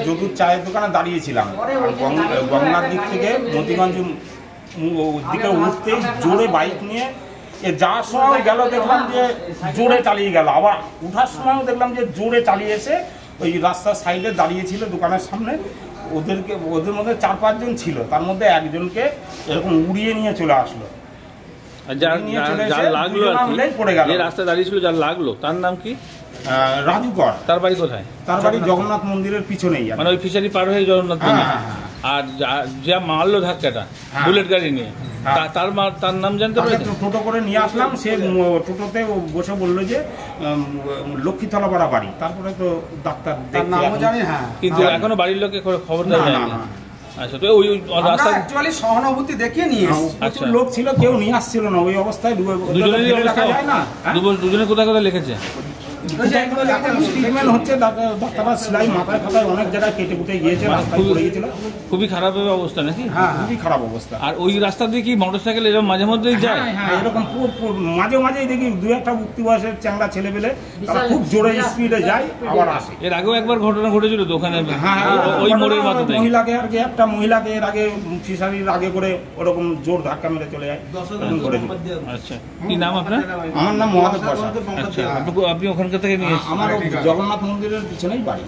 যদুর চায়ের দোকানে দাঁড়িয়েছিলাম, গঙ্গার দিক থেকে মতিগঞ্জ দিকে উঠতেই জোরে বাইক নিয়ে যাওয়ার সময় গেল, দেখলাম যে জোরে চালিয়ে গেল, আবার উঠার সময়ও দেখলাম যে জোরে চালিয়েছে। ওই রাস্তার সাইডে দাঁড়িয়েছিল দোকানের সামনে, ওদের মধ্যে 4-5 জন ছিল, তার মধ্যে একজনকে এরকম উড়িয়ে নিয়ে চলে আসলো। রাস্তায় দাঁড়িয়েছিল যার লাগলো তার নাম কি? রাজু কর। তার বাড়ি কোথায়? তার বাড়ি জগন্নাথ মন্দিরের পিছনেই, মানে ওই ফিশারি পার হয়ে জগন্নাথ মন্দির। আর যা মারলো ধাক্কাটা বুলেট গাড়ি নিয়ে, তার নাম জানতে পারছেন? টোটো করে নিয়ে আসলাম, সে টোটোতে বসে বললো যে লক্ষ্মীতলা পাড়া বাড়ি। তারপরে তো ডাক্তার নামও জানি, হ্যাঁ, কিন্তু এখনো বাড়ির লোকে খবর দেওয়া যায়নি। আচ্ছা, তো ওই রাস্তা অ্যাকচুয়ালি সহানুভূতি দেখিয়ে নিয়ে প্রচুর লোক ছিল, কেউ নিয়ে আসছিল না ওই অবস্থায়। দুজনে কোথায় কোথায় লিখেছে? খুবই খারাপ অবস্থা নাকি? খুবই খারাপ অবস্থা। আর ওই রাস্তা দিয়ে কি মোটরসাইকেল এরকম মাঝে মধ্যেই যায়? এরকম মাঝে মাঝেই দেখি 2-1টা উক্তি বয়সের চ্যাংড়া ছেলে পেলে তারা খুব জোরে স্পিডে যায়, আবার আসে। এর আগেও একবার ঘটনা ঘটেছিল তো ওখানে, ওই মোড়ের মাথাতে মহিলাকে আর কি, একটা মহিলাকে এর আগে ফিশারির আগে করে ওরকম জোর ধাক্কা মেরে চলে যায়। আচ্ছা, কি নাম আপনার? আমার নাম মহাদেব বর্ষা। আচ্ছা, আপনি ওখানকার থেকে নিয়ে? আমার জগন্নাথ মন্দিরের পিছনেই বাড়ি।